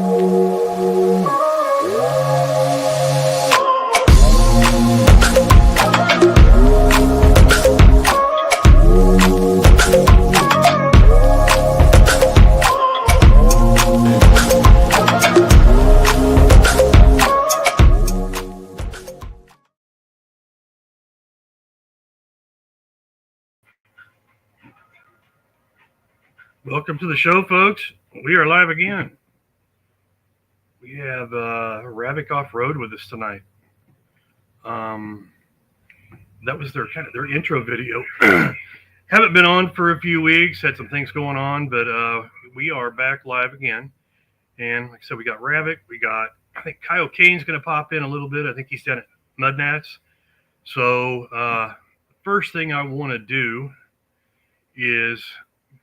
Welcome to the show, folks. We are live again. We have Ravek off road with us tonight. That was their intro video. Haven't been on for a few weeks. Had some things going on, but we are back live again. And like I said, we got Ravek. I think Kyle Kane's going to pop in a little bit. I think he's down at Mudnats. So first thing I want to do is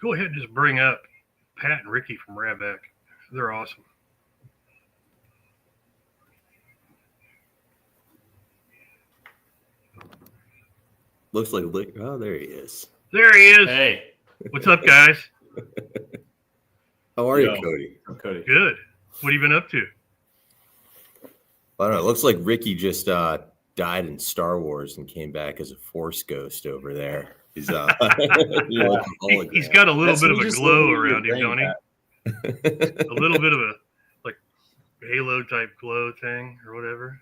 go ahead and just bring up Pat and Ricky from Ravek. They're awesome. Looks like, oh, there he is. There he is. Hey. What's up, guys? How are you, Cody? I'm Cody. Good. What have you been up to? I don't know. It looks like Ricky just died in Star Wars and came back as a Force ghost over there. He's he's got a little bit of a glow around him, don't he? A little bit of a like halo type glow thing or whatever.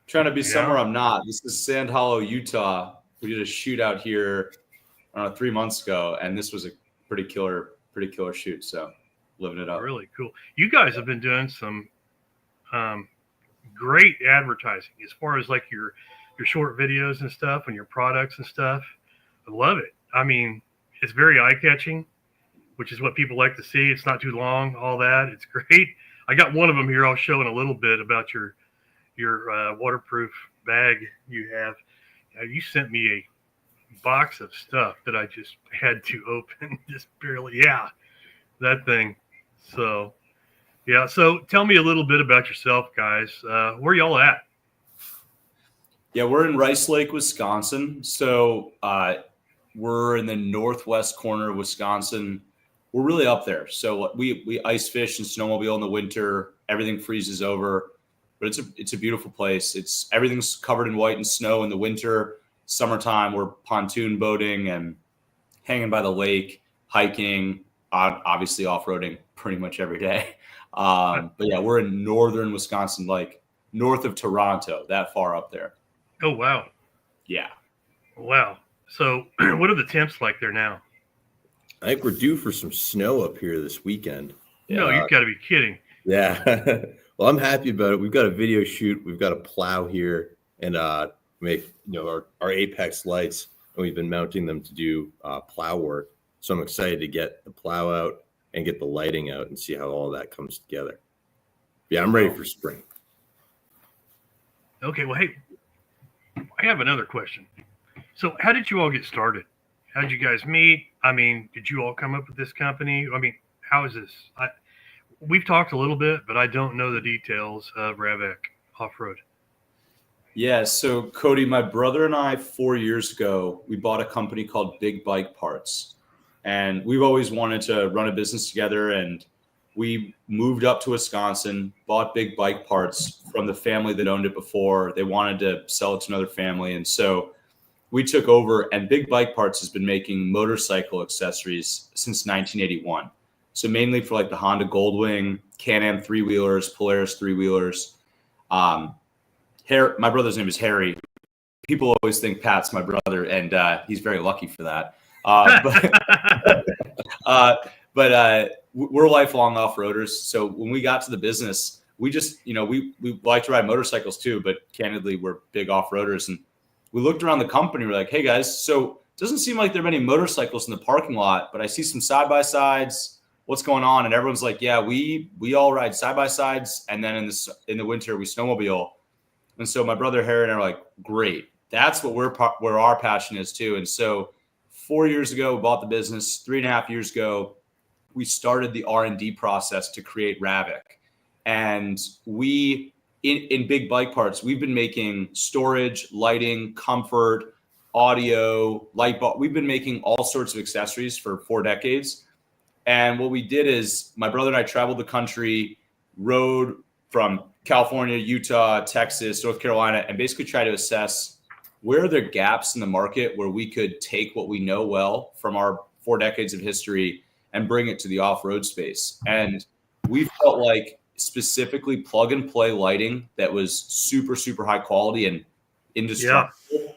Trying to be somewhere I'm not. This is Sand Hollow, Utah. We did a shootout here 3 months ago, and this was a pretty killer shoot. So living it up. Really cool. You guys have been doing some great advertising as far as like your short videos and stuff and your products and stuff. I love it. I mean, it's very eye-catching, which is what people like to see. It's not too long, all that. It's great. I got one of them here. I'll show in a little bit about your waterproof bag you have. You sent me a box of stuff that I just had to open just barely. Yeah, that thing. So, yeah. So tell me a little bit about yourself, guys. Where y'all at? Yeah, we're in Rice Lake, Wisconsin. So we're in the northwest corner of Wisconsin. We're really up there. So we ice fish and snowmobile in the winter. Everything freezes over, but it's a beautiful place. Everything's covered in white and snow in the winter. Summertime, we're pontoon boating and hanging by the lake, hiking, obviously off-roading pretty much every day. But yeah, we're in northern Wisconsin, like north of Toronto, that far up there. Oh, wow. Yeah. Wow. So what are the temps like there now? I think we're due for some snow up here this weekend. No, you've got to be kidding. Yeah. Well, I'm happy about it. We've got a video shoot. We've got a plow here and make our Apex lights, and we've been mounting them to do plow work. So I'm excited to get the plow out and get the lighting out and see how all that comes together. Yeah, I'm ready for spring. Okay, well, hey, I have another question. So how did you all get started? How did you guys meet? I mean, did you all come up with this company? I mean, how is this? We've talked a little bit, but I don't know the details of Ravek Off-Road. Yeah, so Cody, my brother and I, 4 years ago, we bought a company called Big Bike Parts. And we've always wanted to run a business together. And we moved up to Wisconsin, bought Big Bike Parts from the family that owned it before. They wanted to sell it to another family. And so we took over, and Big Bike Parts has been making motorcycle accessories since 1981. So mainly for like the Honda Goldwing, Can-Am three-wheelers, Polaris three-wheelers. My brother's name is Harry. People always think Pat's my brother, and he's very lucky for that. But we're lifelong off-roaders. So when we got to the business, we just, we like to ride motorcycles too, but candidly, we're big off-roaders. And we looked around the company. We're like, hey guys, so it doesn't seem like there are many motorcycles in the parking lot, but I see some side-by-sides. What's going on? And everyone's like, yeah, we all ride side-by-sides. And then in the winter, we snowmobile. And so my brother Harry and I are like, great. That's what where our passion is too. And so 4 years ago, we bought the business. 3.5 years ago, we started the R&D process to create Ravek. And we, in Big Bike Parts, we've been making storage, lighting, comfort, audio, light bulb. We've been making all sorts of accessories for 4 decades. And what we did is my brother and I traveled the country rode from California, Utah, Texas, North Carolina, and basically try to assess where are there gaps in the market where we could take what we know well from our 4 decades of history and bring it to the off-road space. And we felt like specifically plug and play lighting that was super, super high quality and indestructible,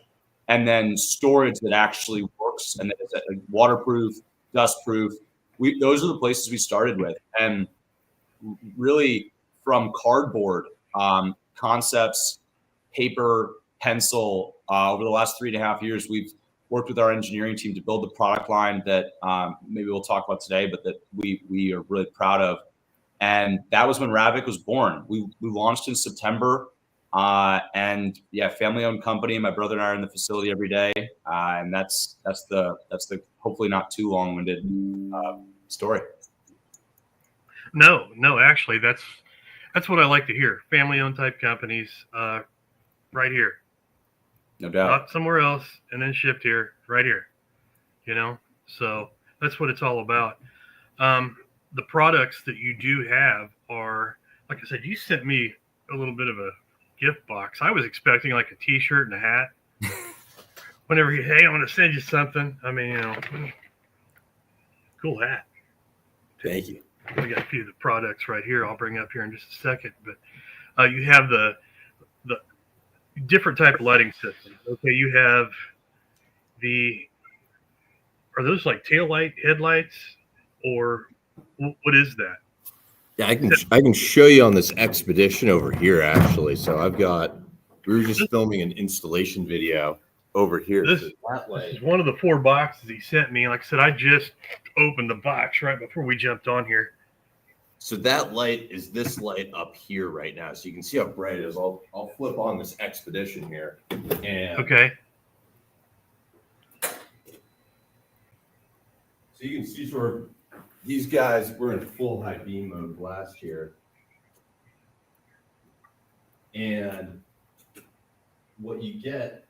and then storage that actually works and that is like waterproof, dustproof. Those are the places we started with. And really from cardboard, concepts, paper, pencil, over the last 3.5 years, we've worked with our engineering team to build the product line that maybe we'll talk about today, but that we are really proud of. And that was when Ravek was born. We launched in September, and yeah, family-owned company. My brother and I are in the facility every day, and that's the hopefully not too long-winded story. No, actually, that's what I like to hear. Family-owned type companies, right here. No doubt. Not somewhere else, and then shipped here, right here. So that's what it's all about. The products that you do have are, like I said, you sent me a little bit of a gift box. I was expecting like a T-shirt and a hat. Whenever hey, I'm going to send you something. I mean, cool hat. Thank you. We got a few of the products right here. I'll bring up here in just a second, but you have the different type of lighting systems. Okay, you have are those like tail light headlights, or what is that? Yeah, I can show you on this expedition over here actually. So we were just filming an installation video over here. This is one of the 4 boxes he sent me. Like I said, I just opened the box right before we jumped on here. So that light is this light up here right now. So you can see how bright it is. I'll flip on this expedition here. And okay. So you can see sort of these guys were in full high beam mode last year. And what you get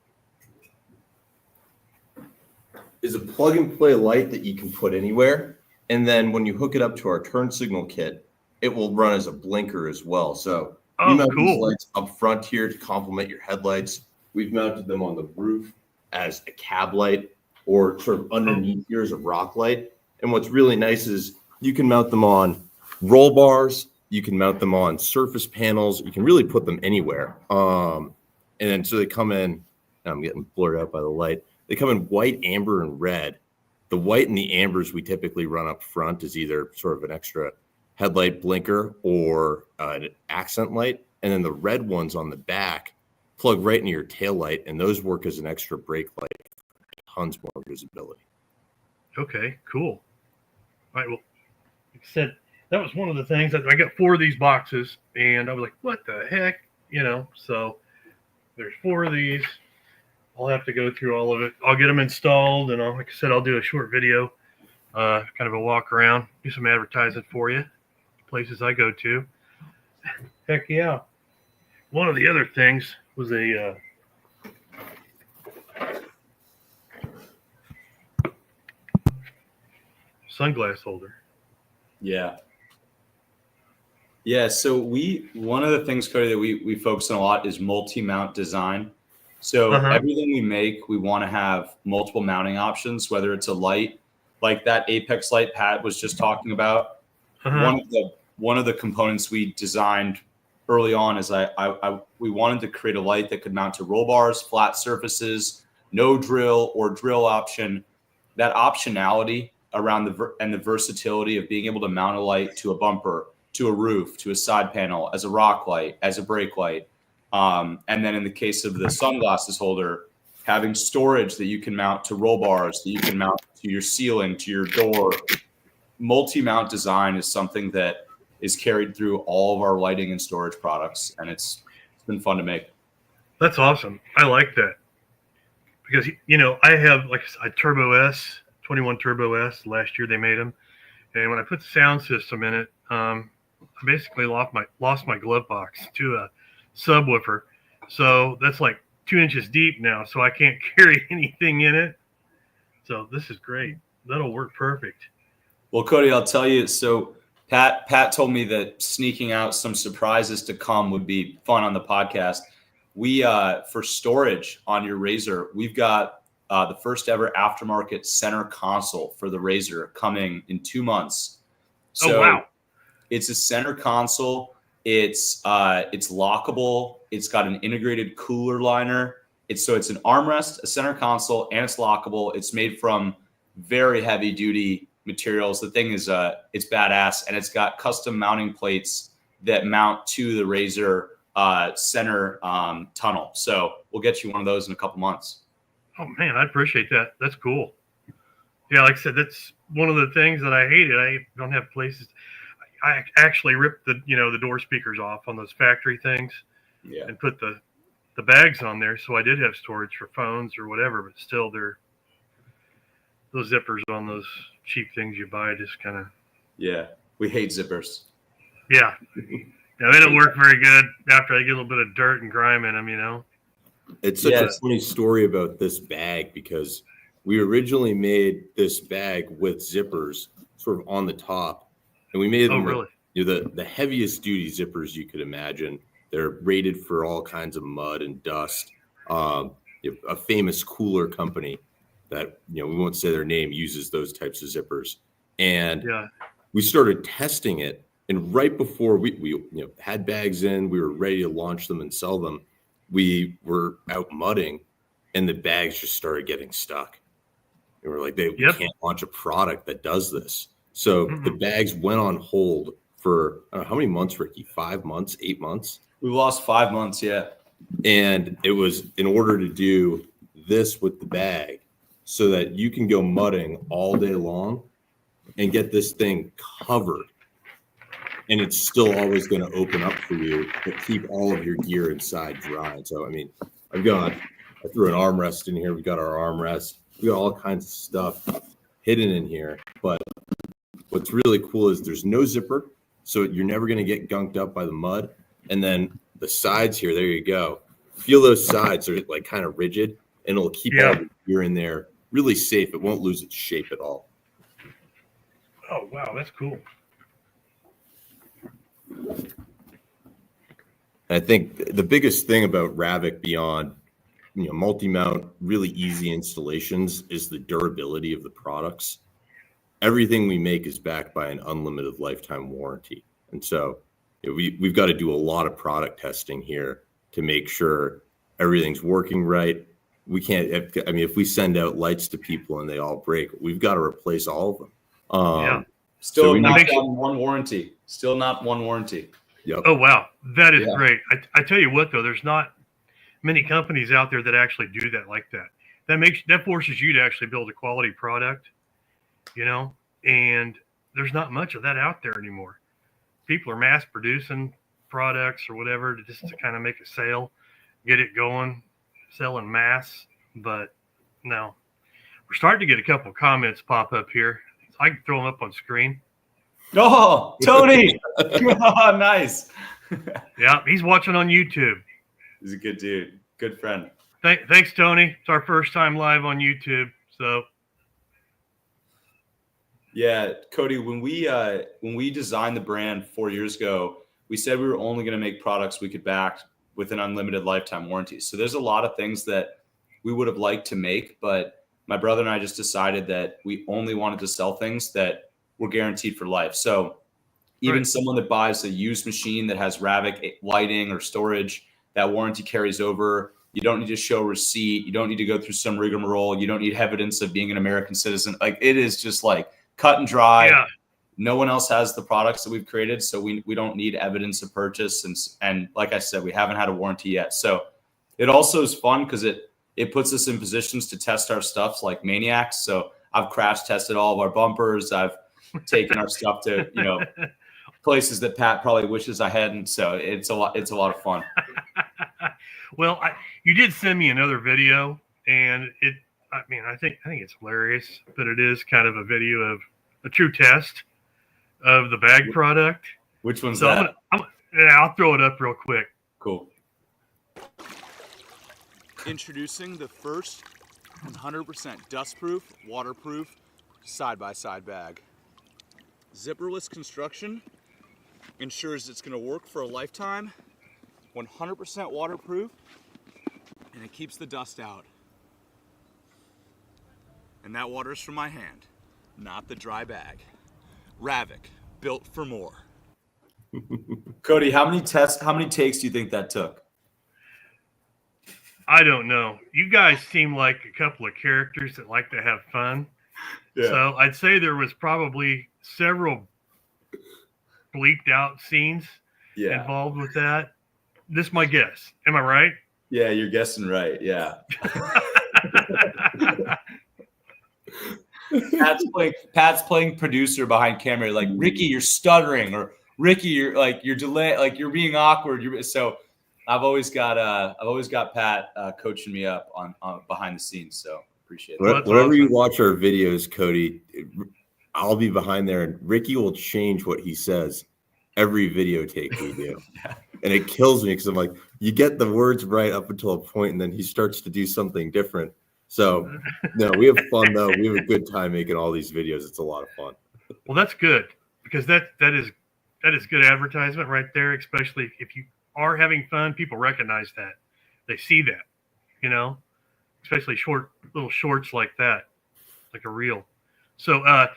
is a plug and play light that you can put anywhere. And then when you hook it up to our turn signal kit, it will run as a blinker as well. So we mount these lights up front here to complement your headlights. We've mounted them on the roof as a cab light, or sort of underneath here as a rock light. And what's really nice is you can mount them on roll bars. You can mount them on surface panels. You can really put them anywhere. And then so they come in, I'm getting blurred out by the light. They come in white, amber, and red. The white and the ambers we typically run up front is either sort of an extra headlight blinker or an accent light. And then the red ones on the back plug right into your tail light, and those work as an extra brake light. Tons more visibility. Okay, cool. All right, well, like I said, that was one of the things. I got 4 of these boxes, and I was like, what the heck? So there's 4 of these. I'll have to go through all of it. I'll get them installed, and like I said, I'll do a short video, kind of a walk around, do some advertising for you, places I go to. Heck yeah. One of the other things was a sunglass holder. Yeah. So one of the things, Cody, that we focus on a lot is multi-mount design. So everything we make, we want to have multiple mounting options, whether it's a light like that Apex light Pat was just talking about. One of the components we designed early on is we wanted to create a light that could mount to roll bars, flat surfaces, no drill or drill option. That optionality around the versatility of being able to mount a light to a bumper, to a roof, to a side panel, as a rock light, as a brake light. And then in the case of the sunglasses holder, having storage that you can mount to roll bars, that you can mount to your ceiling, to your door. Multi-mount design is something that is carried through all of our lighting and storage products, and it's been fun to make. That's awesome. I like that because I have like a Turbo S, 21 Turbo S. Last year they made them, and when I put the sound system in it, I basically lost my glove box to a subwoofer, so that's like 2 inches deep now, so I can't carry anything in it. So this is great. That'll work perfect. Well, Cody, I'll tell you. So Pat told me that sneaking out some surprises to come would be fun on the podcast. We for storage on your Razor, we've got the first ever aftermarket center console for the Razor coming in 2 months. So Oh wow. it's a center console. It's lockable. It's got an integrated cooler liner. It's an armrest, a center console, and it's lockable. It's made from very heavy duty materials. The thing is, it's badass, and it's got custom mounting plates that mount to the Razor center tunnel. So we'll get you one of those in a couple months. Oh man, I appreciate that. That's cool. Yeah, like I said, that's one of the things that I hated. I don't have places. I actually ripped the door speakers off on those factory things, Yeah. and put the bags on there, so I did have storage for phones or whatever. But still, those zippers on those cheap things you buy just kind of. Yeah, we hate zippers. Yeah, they don't work very good after they get a little bit of dirt and grime in them. It's such a funny story about this bag because we originally made this bag with zippers sort of on the top, and we made them really? The heaviest duty zippers you could imagine. They're rated for all kinds of mud and dust. A famous cooler company that we won't say their name uses those types of zippers, and we started testing it. And right before we had bags in, we were ready to launch them and sell them. We were out mudding, and the bags just started getting stuck. And we're like, we can't launch a product that does this. So the bags went on hold for I don't know, how many months, Ricky? 5 months, 8 months? We lost 5 months, yeah. And it was in order to do this with the bag so that you can go mudding all day long and get this thing covered. And it's still always going to open up for you, but keep all of your gear inside dry. So, I mean, I threw an armrest in here. We got our armrest. We got all kinds of stuff hidden in here. But what's really cool is there's no zipper, so you're never going to get gunked up by the mud. And then the sides here, there you go. Feel those sides are like kind of rigid, and it'll keep all the gear in there really safe. It won't lose its shape at all. Oh, wow, that's cool. I think the biggest thing about Ravek beyond multi-mount, really easy installations is the durability of the products. Everything we make is backed by an unlimited lifetime warranty. And so we've got to do a lot of product testing here to make sure everything's working right. We can't, if we send out lights to people and they all break, we've got to replace all of them. Still not one warranty. Still not one warranty. Yep. Oh, wow. That is great. I tell you what, though, there's not many companies out there that actually do that like that. That forces you to actually build a quality product, and there's not much of that out there anymore. People are mass producing products or whatever to kind of make a sale, get it going, sell in mass. But no, we're starting to get a couple of comments pop up here. I can throw them up on screen. Oh, Tony. Oh, nice. Yeah, he's watching on YouTube. He's a good dude. Good friend. Thanks, Tony. It's our first time live on YouTube. So, yeah, Cody, when we designed the brand 4 years ago, we said we were only going to make products we could back with an unlimited lifetime warranty. So there's a lot of things that we would have liked to make, but my brother and I just decided that we only wanted to sell things that were guaranteed for life. So even someone that buys a used machine that has Ravek lighting or storage, that warranty carries over. You don't need to show a receipt. You don't need to go through some rigmarole. You don't need evidence of being an American citizen. Like, it is just like cut and dry. Yeah. No one else has the products that we've created, so we don't need evidence of purchase. And like I said, we haven't had a warranty yet. So it also is fun because it puts us in positions to test our stuff like maniacs. So I've crash tested all of our bumpers. I've taken our stuff to places that Pat probably wishes I hadn't. So it's a lot of fun. Well, you did send me another video, and I think it's hilarious, but it is kind of a video of a true test of the bag product. Which one's that? I'll throw it up real quick. Cool. Introducing the first 100% dustproof, waterproof, side-by-side bag. Zipperless construction ensures it's going to work for a lifetime, 100% waterproof, and it keeps the dust out. And that water's from my hand, not the dry bag. Ravek, built for more. Cody, how many takes do you think that took? I don't know. You guys seem like a couple of characters that like to have fun. Yeah. So I'd say there was probably several bleeped out scenes involved with that. This is my guess. Am I right? Yeah, you're guessing right. Yeah. Pat's playing producer behind camera, like, Ricky, you're stuttering, or Ricky, you're delayed, like you're being awkward. So I've always got Pat coaching me up on behind the scenes. So appreciate that. Whenever you watch our videos, Cody, I'll be behind there, and Ricky will change what he says every video take we do. Yeah. And it kills me because I'm like, you get the words right up until a point, and then he starts to do something different. So, no, we have fun, though. We have a good time making all these videos. It's a lot of fun. Well, that's good, because that is good advertisement right there, especially if you are having fun. People recognize that. They see that, especially little shorts like that, like a reel. So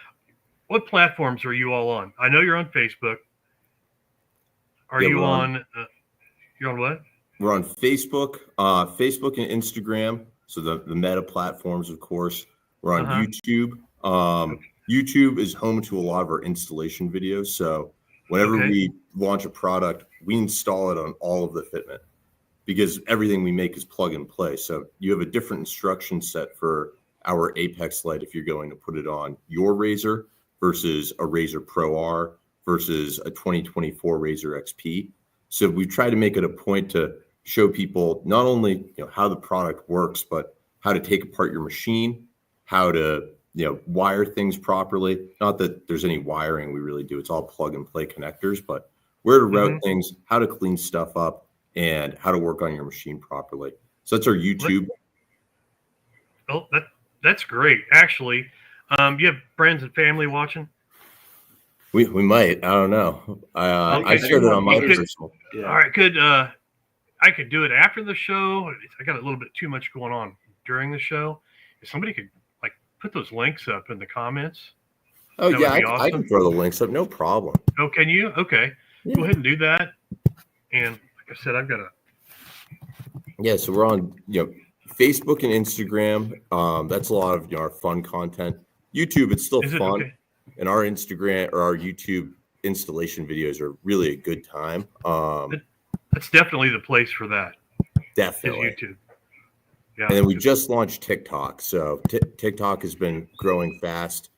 what platforms are you all on? I know you're on Facebook. You're on what? We're on Facebook, Facebook and Instagram. So the Meta platforms, of course. We're on YouTube. YouTube is home to a lot of our installation videos. So whenever we launch a product, we install it on all of the fitment, because everything we make is plug and play. So you have a different instruction set for our Apex light if you're going to put it on your Razor versus a Razor Pro R versus a 2024 Razor XP. So we try to make it a point to show people not only how the product works, but how to take apart your machine, how to wire things properly. Not that there's any wiring we really do; it's all plug and play connectors. But where to route things, how to clean stuff up, and how to work on your machine properly. So that's our YouTube. Oh, that's great. Actually, you have friends and family watching? We might. I don't know. I shared it on my personal. Yeah. All right, good. I could do it after the show. I got a little bit too much going on during the show. If somebody could put those links up in the comments. Oh yeah, I can throw the links up. No problem. Oh, can you? Okay, go ahead and do that. And like I said, I've got a. Yeah, so we're on Facebook and Instagram. That's a lot of our fun content. YouTube, it's still fun. Okay. And our Instagram or our YouTube installation videos are really a good time. That's definitely the place for that. Definitely. YouTube. Yeah. And then we just launched TikTok. So TikTok has been growing fast.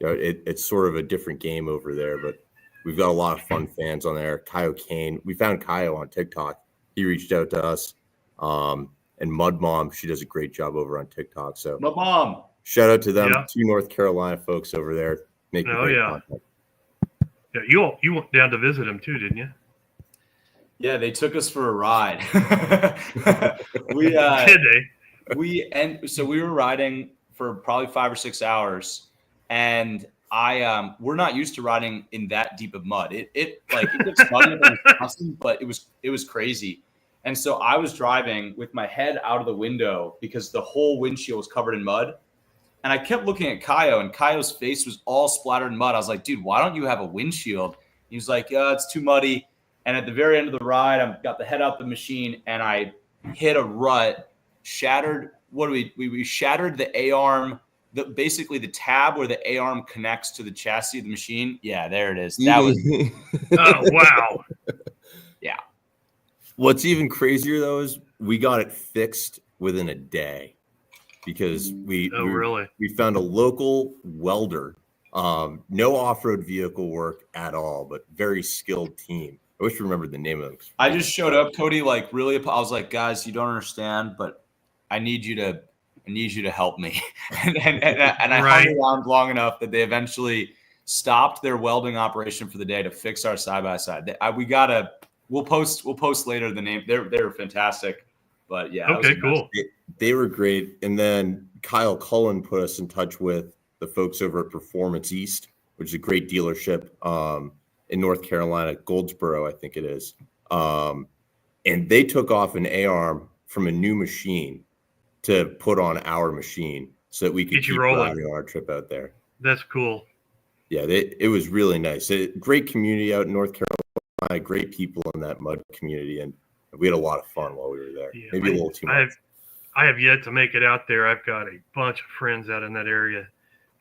It's sort of a different game over there, but we've got a lot of fun fans on there. Kyo Kane. We found Kyo on TikTok. He reached out to us. And Mud Mom, she does a great job over on TikTok. So Mud Mom. Shout out to them, two North Carolina folks over there making great content. Yeah, you went down to visit them too, didn't you? Yeah, they took us for a ride. Did they? So we were riding for probably 5 or 6 hours, and we're not used to riding in that deep of mud. It gets muddy in Wisconsin, but it was crazy. And so I was driving with my head out of the window because the whole windshield was covered in mud. And I kept looking at Kyo, and Kyo's face was all splattered in mud. I was like, dude, why don't you have a windshield? He was like, yeah, it's too muddy. And at the very end of the ride, I got the head out the machine, and I hit a rut, shattered. We shattered the A-arm, basically the tab where the A-arm connects to the chassis of the machine. Yeah, there it is. That was. Oh, wow. Yeah. What's even crazier, though, is we got it fixed within a day because we found a local welder, no off-road vehicle work at all, but very skilled team. I wish I remembered the name of them. I just showed up, Cody, I was like, guys, you don't understand, but I need you to help me. and I hung around long enough that they eventually stopped their welding operation for the day to fix our side-by-side. We'll post later the name. They're fantastic. But yeah. Okay, cool. They were great. And then Kyle Cullen put us in touch with the folks over at Performance East. which is a great dealership in North Carolina, Goldsboro, I think it is. And they took off an A-arm from a new machine to put on our machine so that we could Get you keep rolling. riding on our trip out there. That's cool. Yeah, it was really nice. Great community out in North Carolina, great people in that mud community, and we had a lot of fun while we were there. Yeah, Maybe a little too much. I have yet to make it out there. I've got a bunch of friends out in that area,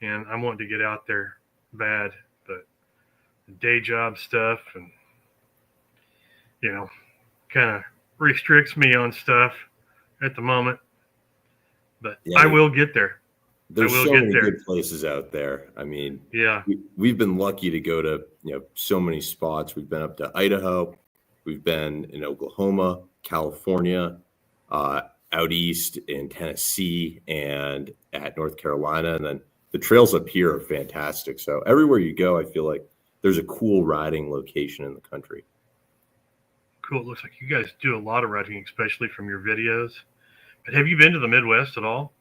and I'm wanting to get out there bad, but the day job stuff and, kind of restricts me on stuff at the moment. But Yeah, I will get there. There's will so get many there. good places out there. I mean, Yeah. we've been lucky to go to so many spots. We've been up to Idaho, we've been in Oklahoma, California, out east in Tennessee, and at North Carolina, and then the trails up here are fantastic. So everywhere you go, I feel like there's a cool riding location in the country. Cool. It looks like you guys do a lot of riding, especially from your videos. But have you been to the Midwest at all?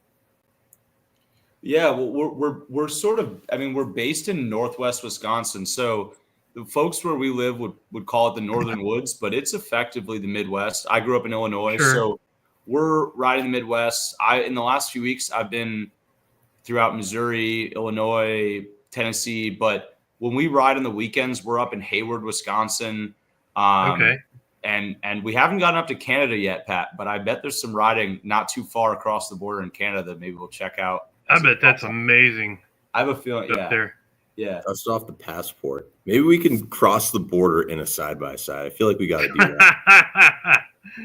Yeah, well, we're sort of, I mean, we're based in Northwest Wisconsin, so the folks where we live would call it the Northern Woods, but it's effectively the Midwest. I grew up in Illinois, Sure. So we're riding the Midwest. In the last few weeks, I've been throughout Missouri, Illinois, Tennessee, but when we ride on the weekends, we're up in Hayward, Wisconsin. Okay. And we haven't gotten up to Canada yet, Pat, but I bet there's some riding not too far across the border in Canada that maybe we'll check out. I bet that's amazing I have a feeling, up there. Yeah. Dust off the passport. Maybe we can cross the border in a side by side. I feel like we got to do that.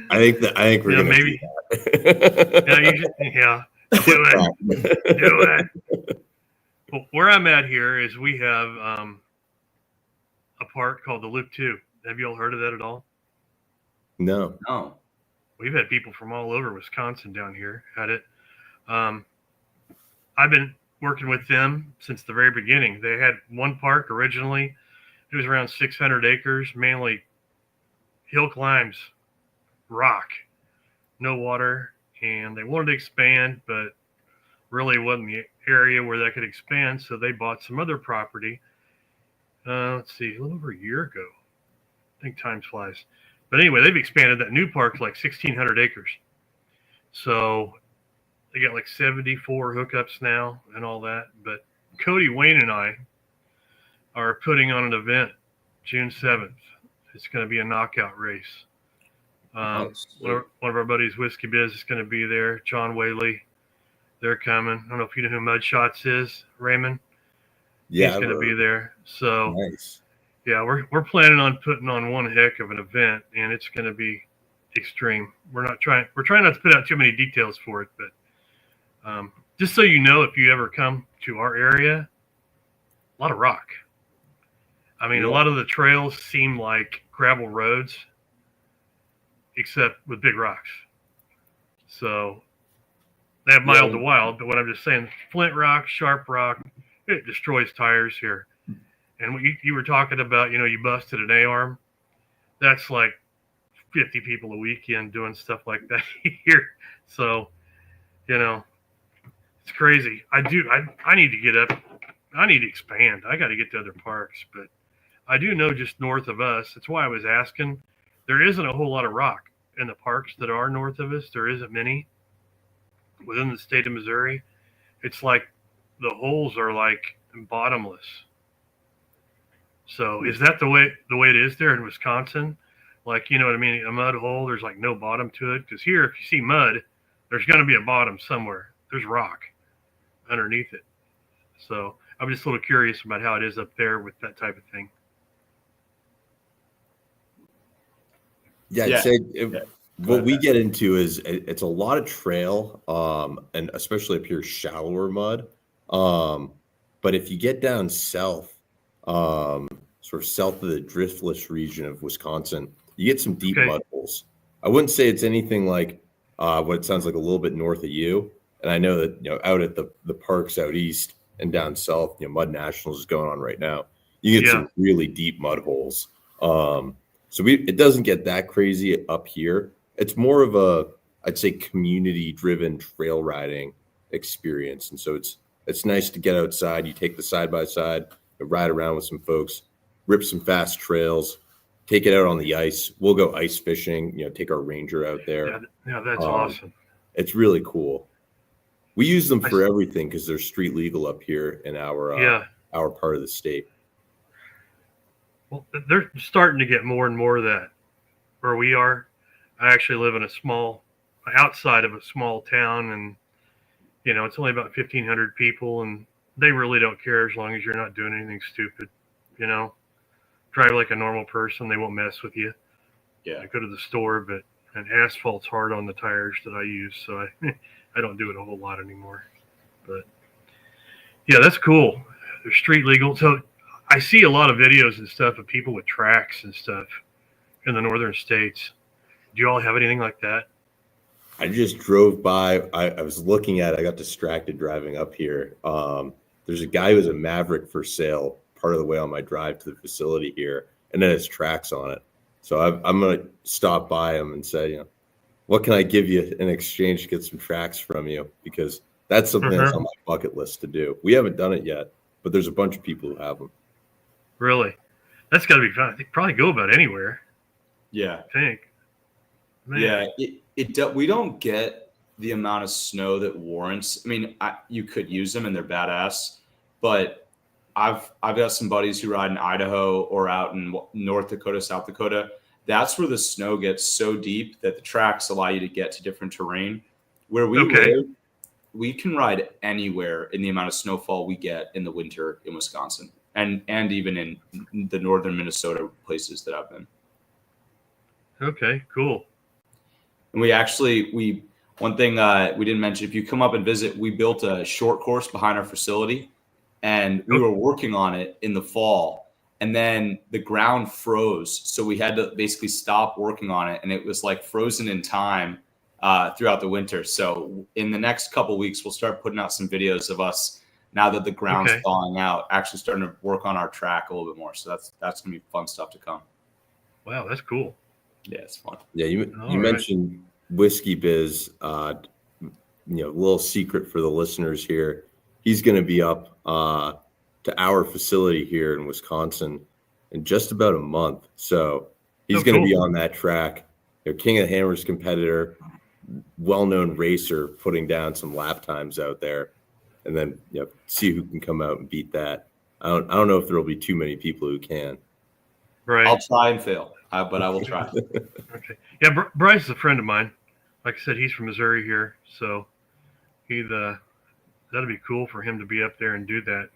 I think we're gonna maybe. do that. Yeah, you should, do it. Well, where I'm at here is we have a park called the Loop 2. Have you all heard of that at all? No. We've had people from all over Wisconsin down here at it. I've been working with them since the very beginning. They had one park originally. It was around 600 acres, mainly hill climbs, rock, no water. And they wanted to expand, but really wasn't the area where they could expand. So they bought some other property. Let's see, a little over a year ago. I think time flies. But anyway, they've expanded that new park to like 1,600 acres. So they got like 74 hookups now and all that. But Cody, Wayne, and I are putting on an event June 7th. It's going to be a knockout race. One of our buddies, Whiskey Biz, is going to be there. John Whaley, they're coming. I don't know if you know who Mud Shots is, Raymond. Yeah, he's going to be there. So nice. Yeah, we're planning on putting on one heck of an event, and it's going to be extreme. We're trying not to put out too many details for it, but just so you know, if you ever come to our area, a lot of rock. I mean, a lot of the trails seem like gravel roads, except with big rocks. So they have mild to wild, but what I'm just saying, flint rock, sharp rock, it destroys tires here. And what you were talking about, you busted an A-arm. That's like 50 people a weekend doing stuff like that here. So, it's crazy. I need to get up. I need to expand. I got to get to other parks, but I do know just north of us. That's why I was asking. There isn't a whole lot of rock in the parks that are north of us. There isn't many within the state of Missouri. It's like the holes are like bottomless. So is that the way it is there in Wisconsin? Like, you know what I mean? A mud hole, there's like no bottom to it. Because here, if you see mud, there's going to be a bottom somewhere. There's rock underneath it. So I'm just a little curious about how it is up there with that type of thing. Yeah, I'd say what we get into is it's a lot of trail, and especially up here, shallower mud. But if you get down south, sort of south of the driftless region of Wisconsin, you get some deep mud holes. I wouldn't say it's anything like what it sounds like a little bit north of you. And I know that out at the parks out east and down south, Mud Nationals is going on right now. You get some really deep mud holes. So it doesn't get that crazy up here. It's more of a, I'd say, community-driven trail riding experience. And so it's nice to get outside. You take the side-by-side, ride around with some folks, rip some fast trails, take it out on the ice. We'll go ice fishing, take our Ranger out there. Yeah, that's Um, awesome. It's really cool. We use them I for s- everything because they're street legal up here in Yeah. our part of the state. Well, they're starting to get more and more of that where we are. I actually live in outside of a small town, and it's only about 1,500 people, and they really don't care as long as you're not doing anything stupid. Drive like a normal person. They won't mess with you. Yeah. I go to the store, and asphalt's hard on the tires that I use, so I don't do it a whole lot anymore. But yeah, that's cool. They're street legal. So I see a lot of videos and stuff of people with tracks and stuff in the northern states. Do you all have anything like that? I just drove by. I was looking at it. I got distracted driving up here. There's a guy who's a Maverick for sale part of the way on my drive to the facility here, and then his tracks on it. So I'm going to stop by him and say, what can I give you in exchange to get some tracks from you? Because that's something that's on my bucket list to do. We haven't done it yet, but there's a bunch of people who have them. Really? That's got to be fun. They probably go about anywhere. Yeah. I think. Man. Yeah. We don't get the amount of snow that warrants. I mean, you could use them and they're badass, but I've got some buddies who ride in Idaho or out in North Dakota, South Dakota. That's where the snow gets so deep that the tracks allow you to get to different terrain. Where we live, we can ride anywhere in the amount of snowfall we get in the winter in Wisconsin and even in the northern Minnesota places that I've been. Okay, cool. And one thing we didn't mention, if you come up and visit, we built a short course behind our facility, and we were working on it in the fall, and then the ground froze. So we had to basically stop working on it, and it was like frozen in time throughout the winter. So in the next couple of weeks, we'll start putting out some videos of us now that the ground's thawing out, actually starting to work on our track a little bit more. So that's going to be fun stuff to come. Wow, that's cool. Yeah, it's fun. Yeah, you mentioned Whiskey Biz. Little secret for the listeners here. He's going to be up to our facility here in Wisconsin in just about a month. So he's going to be on that track. King of the Hammers competitor, well-known racer, putting down some lap times out there, and then see who can come out and beat that. I don't know if there will be too many people who can. Right. I'll try and fail, but I will try. Okay. Yeah, Bryce is a friend of mine. Like I said, he's from Missouri here, so that'd be cool for him to be up there and do that.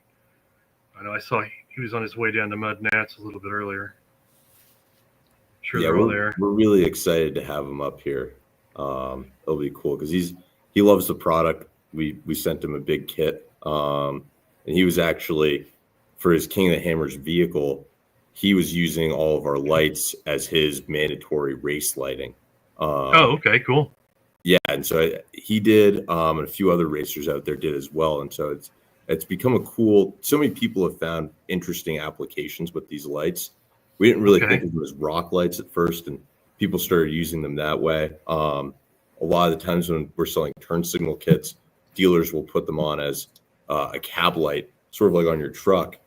I know I saw he was on his way down to Mud Nats a little bit earlier. Sure, they're all there. We're really excited to have him up here. It'll be cool because he loves the product. We sent him a big kit, and he was actually, for his King of the Hammers vehicle, he was using all of our lights as his mandatory race lighting. Okay, cool. Yeah, and so he did, and a few other racers out there did as well. And so it's become a cool. So many people have found interesting applications with these lights. We didn't really think of them as rock lights at first, and people started using them that way. A lot of the times when we're selling turn signal kits, dealers will put them on as a cab light, sort of like on your truck.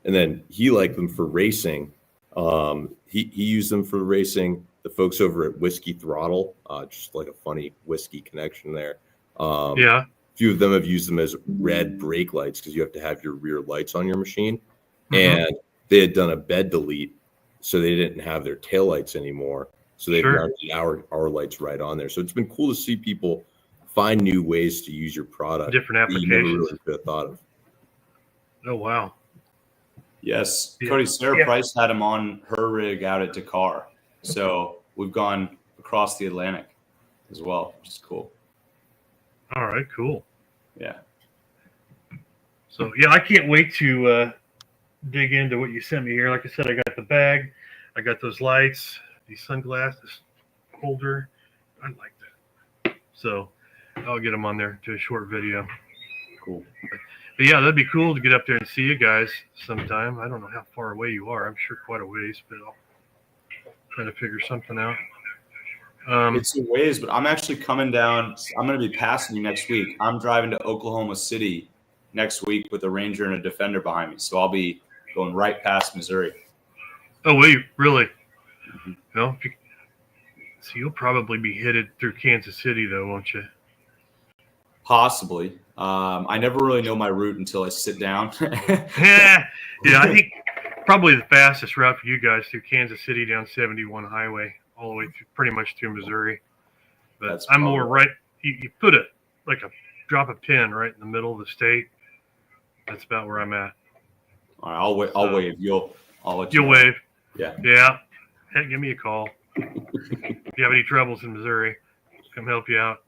And then he liked them for racing. He used them for racing. The folks over at Whiskey Throttle, just like a funny whiskey connection there. A few of them have used them as red brake lights because you have to have your rear lights on your machine. And they had done a bed delete, so they didn't have their taillights anymore. So they mounted our lights right on there. So it's been cool to see people find new ways to use your product. Different applications. You never really could have thought of. Oh, wow. Yes. Cody, Sarah Price had him on her rig out at Dakar. So we've gone across the Atlantic as well, which is cool. All right, cool. Yeah. So, I can't wait to dig into what you sent me here. Like I said, I got the bag. I got those lights, these sunglasses, holder. I like that. So I'll get them on there to a short video. Cool. But yeah, that'd be cool to get up there and see you guys sometime. I don't know how far away you are. I'm sure quite a ways, but I'll try to figure something out. It's a ways, but I'm actually coming down. I'm going to be passing you next week. I'm driving to Oklahoma City next week with a Ranger and a Defender behind me. So I'll be going right past Missouri. Oh, will you really? No. So you'll probably be headed through Kansas City, though, won't you? Possibly. I never really know my route until I sit down. Yeah, I think probably the fastest route for you guys through Kansas City down 71 highway all the way through, pretty much through Missouri. But That's I'm more probably right. You put drop a pin right in the middle of the state. That's about where I'm at. All right, I'll wait. I'll wave. I'll let you You'll know. wave. Yeah. Yeah. Hey, give me a call. If you have any troubles in Missouri, come help you out.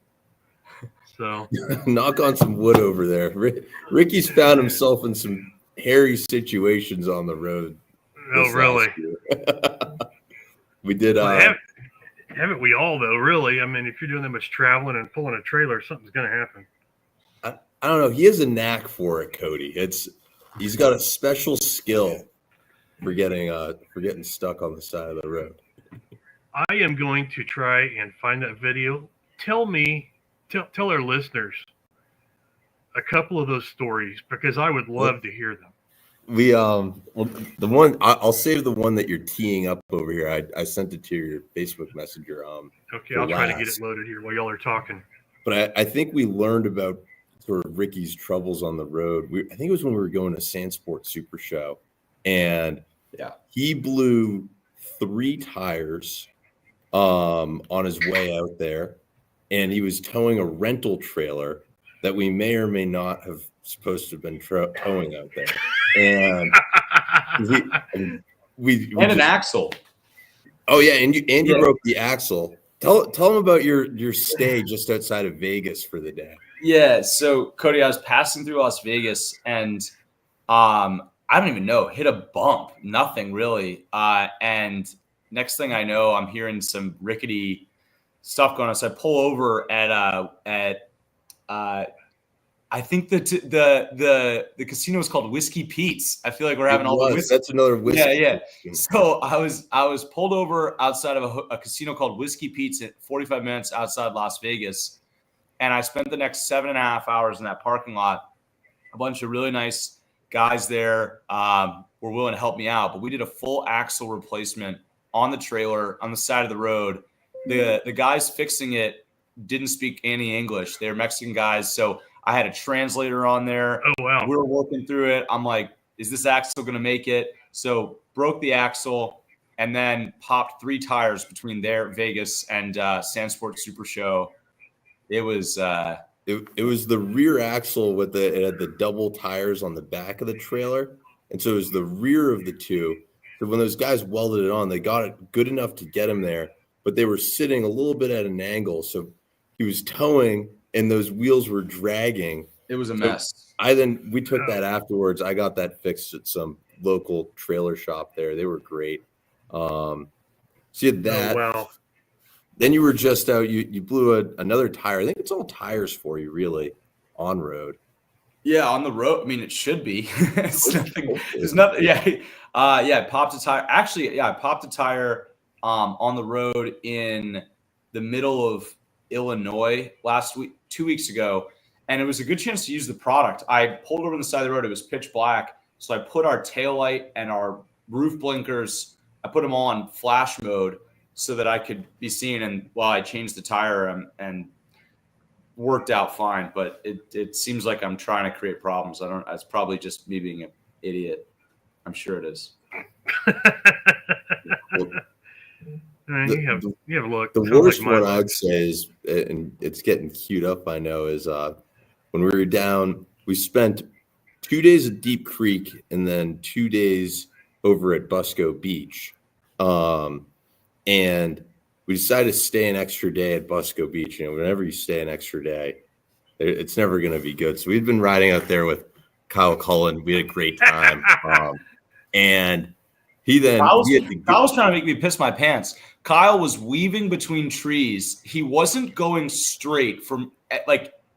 So Knock on some wood over there. Ricky's found himself in some hairy situations on the road. oh, really? We did. Haven't we all, though, really? I mean, if you're doing that much traveling and pulling a trailer, something's going to happen. I don't know. He has a knack for it, Cody. He's got a special skill for getting stuck on the side of the road. I am going to try and find that video. Tell our listeners a couple of those stories because I would love to hear them. We well, the one I'll save the one that you're teeing up over here. I sent it to your Facebook Messenger. Okay, I'll try to get it loaded here while y'all are talking. But I think we learned about sort of Ricky's troubles on the road. I think it was when we were going to Sandsport Super Show, and he blew 3 tires on his way out there, and he was towing a rental trailer that we may or may not have supposed to have been towing out there. And we an axle. Oh yeah, and you broke the axle. Tell them about your stay just outside of Vegas for the day. Yeah, so Cody, I was passing through Las Vegas and I don't even know, hit a bump, nothing really. And next thing I know, I'm hearing some rickety stuff going on. So I pull over at I think the casino is called Whiskey Pete's. I feel like we're having all the whiskey. That's another whiskey. Yeah. So I was pulled over outside of a casino called Whiskey Pete's at 45 minutes outside Las Vegas, and I spent the next 7.5 hours in that parking lot. A bunch of really nice guys there were willing to help me out, but we did a full axle replacement on the trailer on the side of the road. The guys fixing it didn't speak any English. They were Mexican guys, so I had a translator on there. Oh, wow. We were working through it. I'm like, is this axle going to make it? So broke the axle and then popped 3 tires between there, Vegas, and Sandsport Super Show. It was it was the rear axle it had the double tires on the back of the trailer. And so it was the rear of the two. So when those guys welded it on, they got it good enough to get him there, but they were sitting a little bit at an angle. So he was towing and those wheels were dragging. It was a mess. We took that afterwards. I got that fixed at some local trailer shop there. They were great. So you had that. Oh, wow. Then you were just out. You blew another tire. I think it's all tires for you, really, on road. Yeah, on the road. I mean, it should be. It's nothing. There's nothing. Yeah. I popped a tire. Actually, I popped a tire on the road in the middle of Illinois 2 weeks ago, and it was a good chance to use the product. I pulled over on the side of the road. It was pitch black, so I put our taillight and our roof blinkers. I put them on flash mode so that I could be seen. And while I changed the tire and worked out fine, but it seems like I'm trying to create problems. It's probably just me being an idiot. I'm sure it is. You have a look. The worst one I'd say is, and it's getting queued up, I know, is when we were down, we spent 2 days at Deep Creek and then 2 days over at Busco Beach. And we decided to stay an extra day at Busco Beach. You know, whenever you stay an extra day, it's never going to be good. So we've been riding out there with Kyle Cullen. We had a great time. And Kyle was trying to make me piss my pants. Kyle was weaving between trees. He wasn't going straight from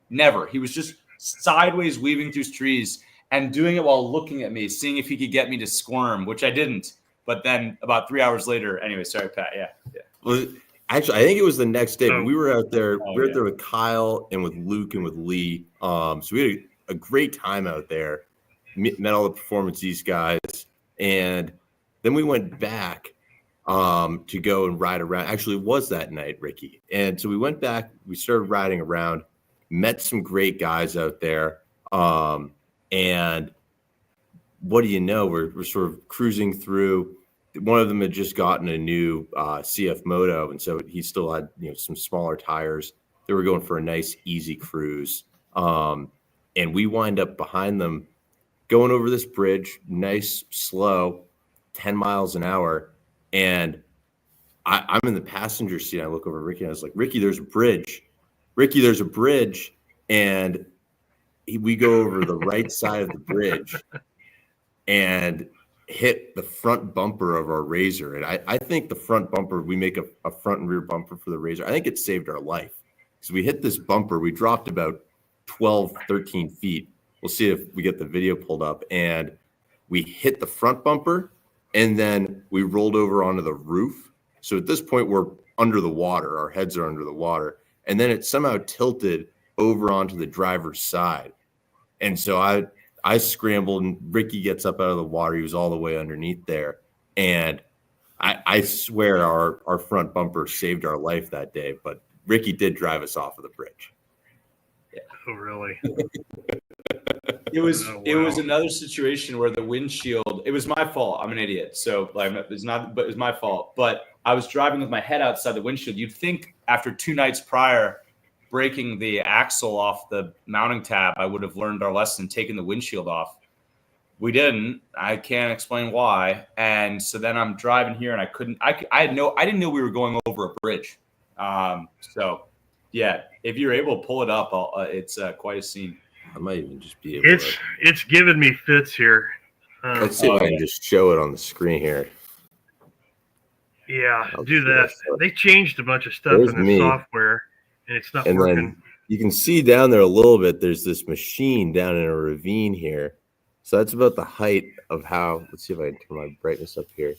never. He was just sideways weaving through trees and doing it while looking at me, seeing if he could get me to squirm, which I didn't. But then about 3 hours later, anyway, sorry, Pat. Yeah. Well, actually, I think it was the next day. But we were out there. We were out there with Kyle and with Luke and with Lee. So we had a great time out there. Met all the Performance East guys. And then we went back to go and ride around. Actually, it was that night, Ricky. And so we went back, we started riding around, met some great guys out there. And what do you know? We're sort of cruising through. One of them had just gotten a new CF Moto, and so he still had some smaller tires. They were going for a nice, easy cruise. And we wind up behind them going over this bridge, nice, slow, 10 miles an hour. And I'm in the passenger seat. I look over at Ricky and I was like, Ricky, there's a bridge. Ricky, there's a bridge. And we go over the right side of the bridge and hit the front bumper of our Razor. And I think the front bumper, we make a front and rear bumper for the Razor. I think it saved our life. So we hit this bumper. We dropped about 12, 13 feet. We'll see if we get the video pulled up. And we hit the front bumper, and then we rolled over onto the roof. So at this point, we're under the water. Our heads are under the water. And then it somehow tilted over onto the driver's side. And so I scrambled, and Ricky gets up out of the water. He was all the way underneath there. And I swear our front bumper saved our life that day. But Ricky did drive us off of the bridge. Yeah. Oh, really? It was Oh, wow. It was another situation where the windshield, it was my fault. I'm an idiot. So like it was my fault. But I was driving with my head outside the windshield. You'd think after 2 nights prior breaking the axle off the mounting tab, I would have learned our lesson, taking the windshield off. We didn't. I can't explain why. And so then I'm driving here, and I didn't know we were going over a bridge. So yeah, if you're able to pull it up, it's quite a scene. I might even just be able to. It's giving me fits here. Let's see if I can just show it on the screen here. Yeah, I'll do see that. that. They changed a bunch of stuff There's in the me. software, and it's not And working. then you can see down there a little bit, there's this machine down in a ravine here. So that's about the height of how, let's see if I can turn my brightness up here.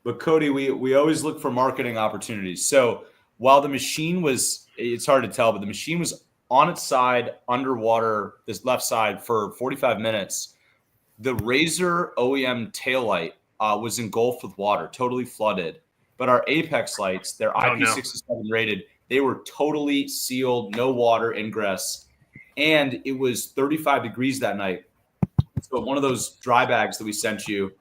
But Cody, we always look for marketing opportunities. So while the machine was, it's hard to tell, but the machine was on its side underwater, this left side, for 45 minutes. The Razor OEM taillight was engulfed with water, totally flooded. But our Apex lights, they're IP67 rated, they were totally sealed, no water ingress. And it was 35 degrees that night. So one of those dry bags that we sent you,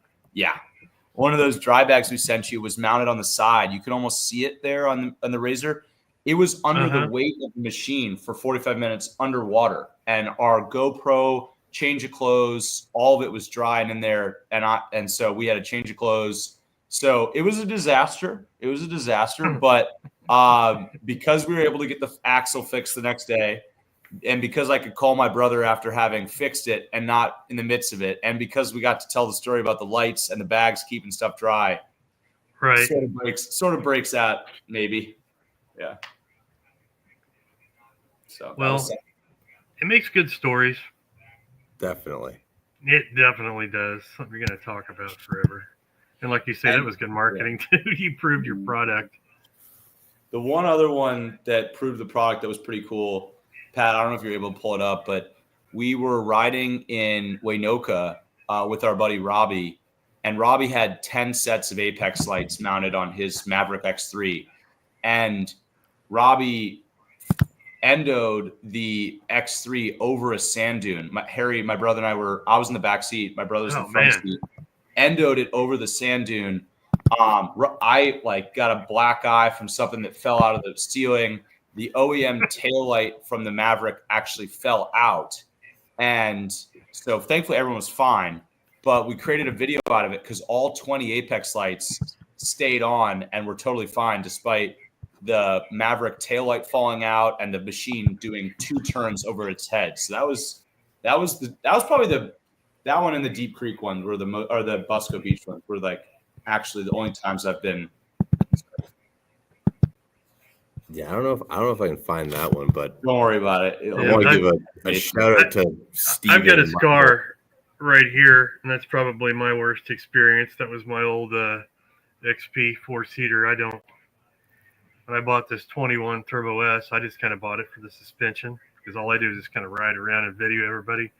one of those dry bags we sent you was mounted on the side. You could almost see it there on the Razor. It was under the weight of the machine for 45 minutes underwater. And our GoPro, change of clothes, all of it was dry and in there. And so we had to change of clothes. So it was a disaster. But because we were able to get the axle fixed the next day, and because I could call my brother after having fixed it and not in the midst of it, and because we got to tell the story about the lights and the bags keeping stuff dry, Right. Sort of breaks that, maybe. Yeah. So Well, it makes good stories. Definitely. It definitely does. Something you're going to talk about forever. And like you said, it was good marketing too. You proved your product. The one other one that proved the product that was pretty cool, Pat, I don't know if you're able to pull it up, but we were riding in Waynoka with our buddy Robbie, and Robbie had 10 sets of Apex lights mounted on his Maverick X3. And Robbie endoed the X3 over a sand dune. Harry, my brother, and I was in the back seat. My brother's in the front seat. Endoed it over the sand dune. I got a black eye from something that fell out of the ceiling. The OEM taillight from the Maverick actually fell out. And so thankfully everyone was fine. But we created a video out of it because all 20 Apex lights stayed on and were totally fine despite the Maverick taillight falling out and the machine doing 2 turns over its head. So that was probably that one and the Deep Creek one or the Busco Beach one were actually the only times I've been. Yeah, I don't know if I can find that one, but don't worry about it. I want to give a shout out to Steve. I've got a scar right here, and that's probably my worst experience. That was my old XP 4-seater. When I bought this 21 Turbo S, I just kind of bought it for the suspension because all I do is just kind of ride around and video everybody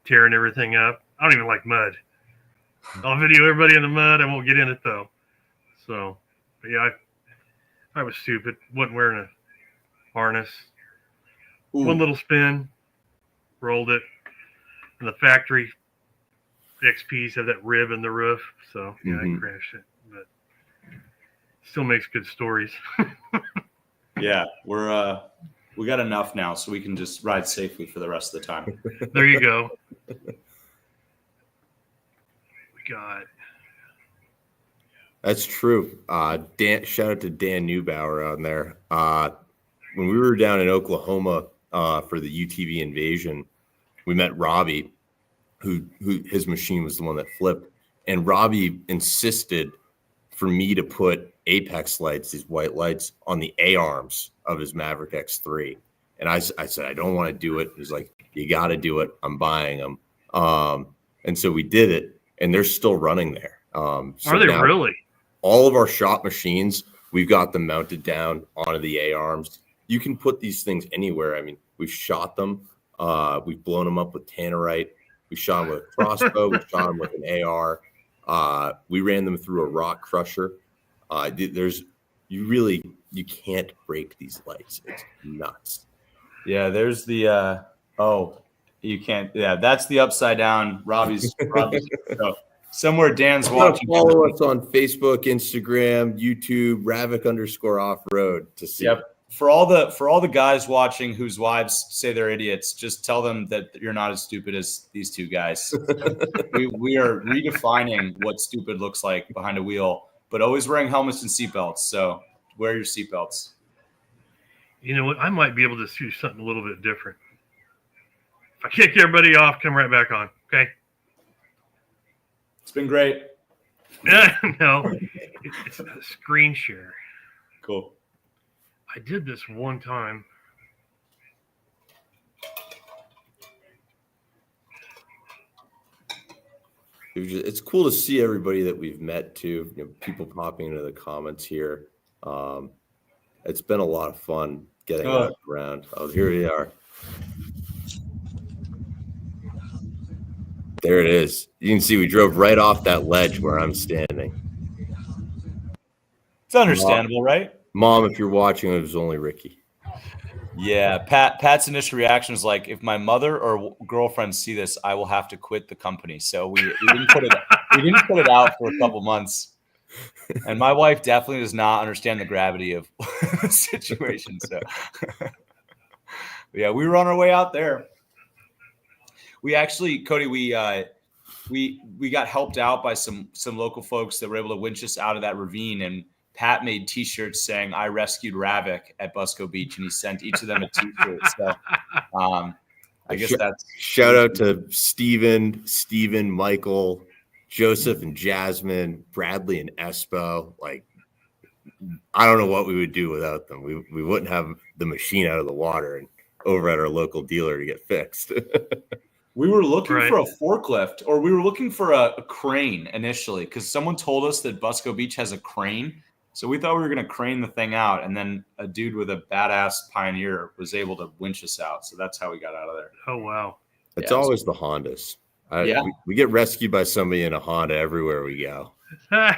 tearing everything up. I don't even like mud. I'll video everybody in the mud. I won't get in it though. So, but yeah, I was stupid. Wasn't wearing a harness. Ooh. One little spin, rolled it. And the factory XPs have that rib in the roof, so yeah, I crashed it. But still makes good stories. Yeah, we got enough now, so we can just ride safely for the rest of the time. There you go. We got. That's true. Dan, shout out to Dan Neubauer on there. When we were down in Oklahoma for the UTV invasion, we met Robbie, who his machine was the one that flipped, and Robbie insisted for me to put Apex lights, these white lights, on the A arms of his Maverick X3. And I said, I don't want to do it. He's like, you got to do it. I'm buying them. And so we did it, and they're still running there. So are they really? All of our shop machines, we've got them mounted down onto the A arms. You can put these things anywhere. I mean, we've shot them. We've blown them up with tannerite. We shot them with a crossbow. We shot them with an AR. We ran them through a rock crusher. You can't break these lights. It's nuts. Yeah, there's the you can't. Yeah, that's the upside down. Robbie's so somewhere Dan's watching. Follow us on Facebook, Instagram, YouTube, Ravek_off-road to see. Yep. For all the guys watching whose wives say they're idiots, just tell them that you're not as stupid as these two guys. we are redefining what stupid looks like behind a wheel, but always wearing helmets and seatbelts. So wear your seatbelts. You know what? I might be able to do something a little bit different. If I kick everybody off, come right back on. Okay. It's been great. No, it's a screen share. Cool. I did this one time. It's cool to see everybody that we've met too. You know, people popping into the comments here. It's been a lot of fun getting around. Oh, here we are. There it is. You can see we drove right off that ledge where I'm standing. It's understandable, right? Mom, if you're watching, it was only Ricky. Yeah, Pat's initial reaction was like, if my mother or girlfriend see this, I will have to quit the company. So we didn't put it out for a couple months. And my wife definitely does not understand the gravity of the situation. So yeah, we were on our way out there. We actually, Cody, we got helped out by some local folks that were able to winch us out of that ravine, and Pat made T-shirts saying "I rescued Ravek" at Busco Beach, and he sent each of them a T-shirt. So, I guess that's shout out to Steven, Michael, Joseph, and Jasmine, Bradley, and Espo. Like, I don't know what we would do without them. We wouldn't have the machine out of the water and over at our local dealer to get fixed. We were looking for a forklift, or we were looking for a crane initially, because someone told us that Busco Beach has a crane. So we thought we were going to crane the thing out, and then a dude with a badass Pioneer was able to winch us out. So that's how we got out of there. Oh, wow. It's always the Hondas. We get rescued by somebody in a Honda everywhere we go. Okay,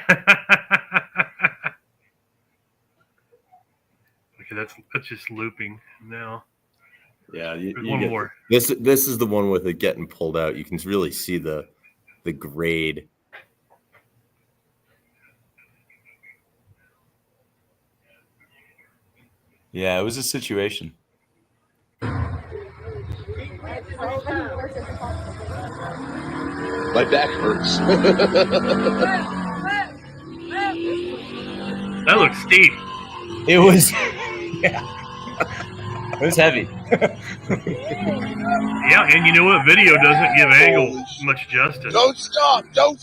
that's just looping now. Yeah, one more. This is the one with it getting pulled out. You can really see the grade. Yeah, it was a situation. My back hurts. That looks steep. It was, yeah. It was heavy. Yeah, and you know what? Video doesn't give angle much justice. Don't stop now.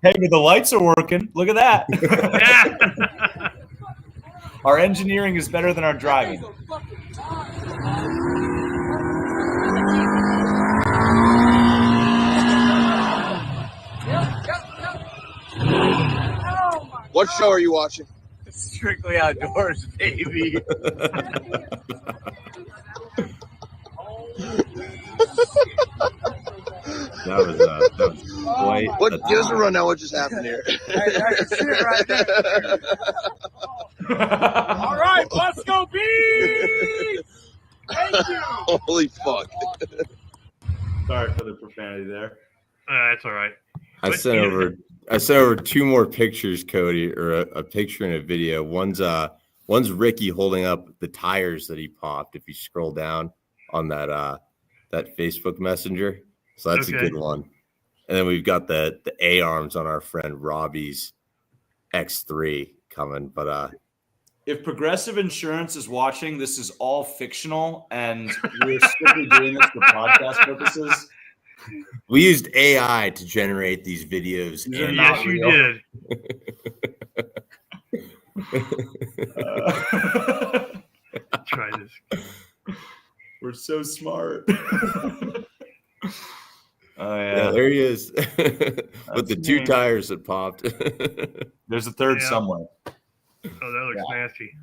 Hey, but the lights are working. Look at that. Yeah. Our engineering is better than our driving. What show are you watching? Strictly Outdoors, baby. That was quite. What? Give us a rundown. What just happened here? I can see it right there. All right, let's go, bees! Thank you. Holy fuck! Sorry for the profanity there. That's all right. I But, sent you know, over 2 more pictures, Cody, or a picture and a video. One's Ricky holding up the tires that he popped. If you scroll down on that Facebook Messenger, so that's Okay. a good one. And then we've got the A arms on our friend Robbie's X3 coming. But If Progressive Insurance is watching, this is all fictional, and we're strictly doing this for podcast purposes. we used AI to generate these videos. These are and not yes, you real. did. Try this. We're so smart. Oh yeah, yeah. there he is with the 2 me. tires that popped. There's a third Yeah. somewhere. Oh, that looks nasty.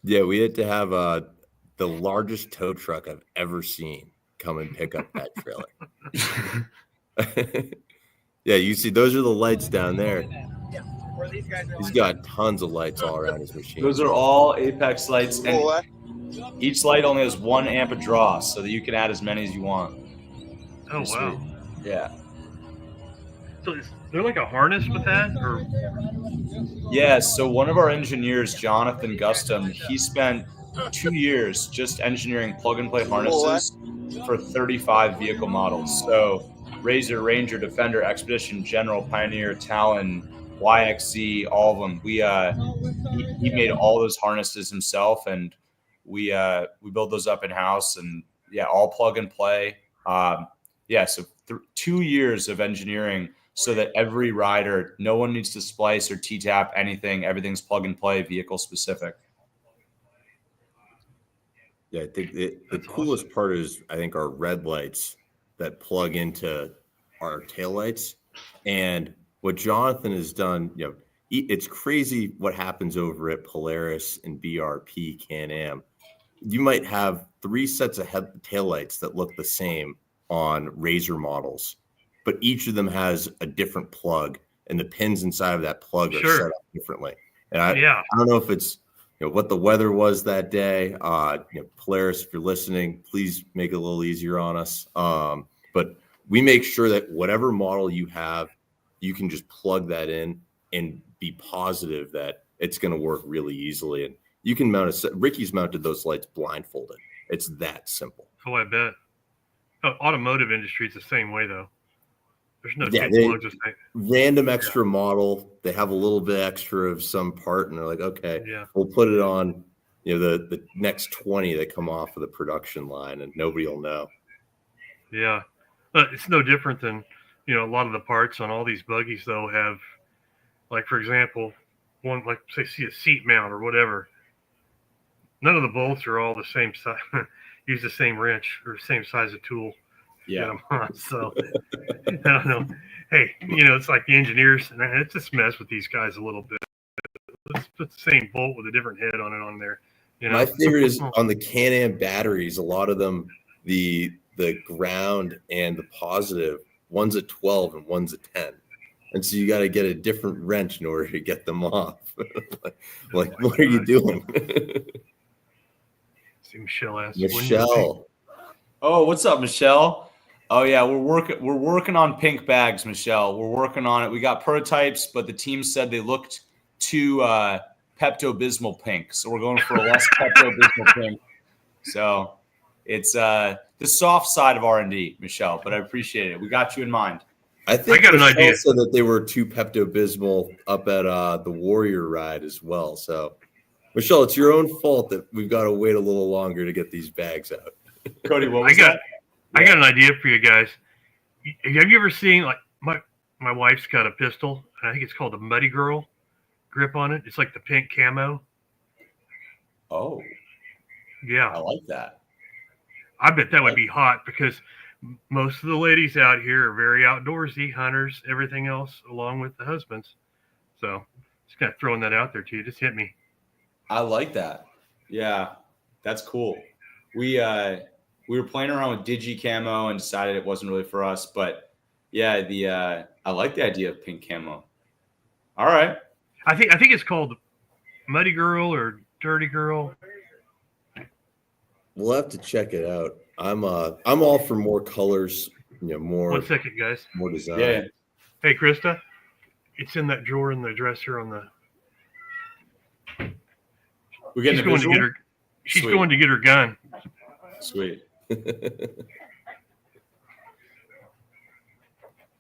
Yeah, we had to have the largest tow truck I've ever seen come and pick up that trailer. Yeah, you see, those are the lights down there. He's got tons of lights all around his machine. Those are all Apex lights, Pull and away. each light only has 1 amp of draw, so that you can add as many as you want. Oh, Pretty wow. sweet. Yeah. So is there like a harness with that? Or Yeah, so one of our engineers, Jonathan Gustum, he spent 2 years just engineering plug-and-play harnesses for 35 vehicle models. So Razor, Ranger, Defender, Expedition, General, Pioneer, Talon, YXZ, all of them. He made all those harnesses himself, and we build those up in-house, and yeah, all plug-and-play. So 2 years of engineering, so that every rider, no one needs to splice or T-tap anything. Everything's plug and play, vehicle specific. Yeah, I think the That's coolest awesome. part is, I think, our red lights that plug into our taillights. And what Jonathan has done, it's crazy what happens over at Polaris and BRP Can-Am. You might have 3 sets of taillights that look the same on Razor models, but each of them has a different plug, and the pins inside of that plug are set up differently. And I don't know if it's what the weather was that day. Polaris, if you're listening, please make it a little easier on us. But we make sure that whatever model you have, you can just plug that in and be positive that it's going to work really easily. And you can mount Ricky's mounted those lights blindfolded. It's that simple. Oh, I bet. Oh, automotive industry is the same way, though. There's no plugs. Random extra model. They have a little bit extra of some part, and they're like, okay, we'll put it on, the next 20 that come off of the production line, and nobody will know. Yeah, it's no different than a lot of the parts on all these buggies though have, like for example, one like say see a seat mount or whatever. None of the bolts are all the same size. Use the same wrench or same size of tool. Yeah. So I don't know. Hey, it's like the engineers, and it's just mess with these guys a little bit. Let's put the same bolt with a different head on it on there. My favorite is on the Can-Am batteries. A lot of them, the ground and the positive, one's at 12 and one's at 10. And so you got to get a different wrench in order to get them off. What are you doing? See Michelle asked. Michelle. Oh, what's up, Michelle? Oh yeah, we're working on pink bags, Michelle. We're working on it. We got prototypes, but the team said they looked too Pepto-Bismol pink, so we're going for a less Pepto-Bismol pink. So it's the soft side of R&D, Michelle, but I appreciate it. We got you in mind. I think I got an idea. said that they were too Pepto-Bismol up at the Warrior ride as well. So, Michelle, it's your own fault that we've got to wait a little longer to get these bags out. Cody, what was that? I got an idea for you guys. Have you ever seen, like, my wife's got a pistol, and I think it's called the Muddy Girl grip on it. It's like the pink camo. Oh, yeah. I like that. I bet that would be hot because most of the ladies out here are very outdoorsy, hunters, everything else, along with the husbands. So just kind of throwing that out there to you. Just hit me. I like that. Yeah, that's cool. We were playing around with digi camo and decided it wasn't really for us. But yeah, I like the idea of pink camo. All right. I think it's called Muddy Girl or Dirty Girl. We'll have to check it out. I'm all for more colors, more 1 second, guys. more design. Yeah. Hey, Krista, it's in that drawer in the dresser on the. We're getting She's going to get her. She's Sweet. going to get her gun. Sweet.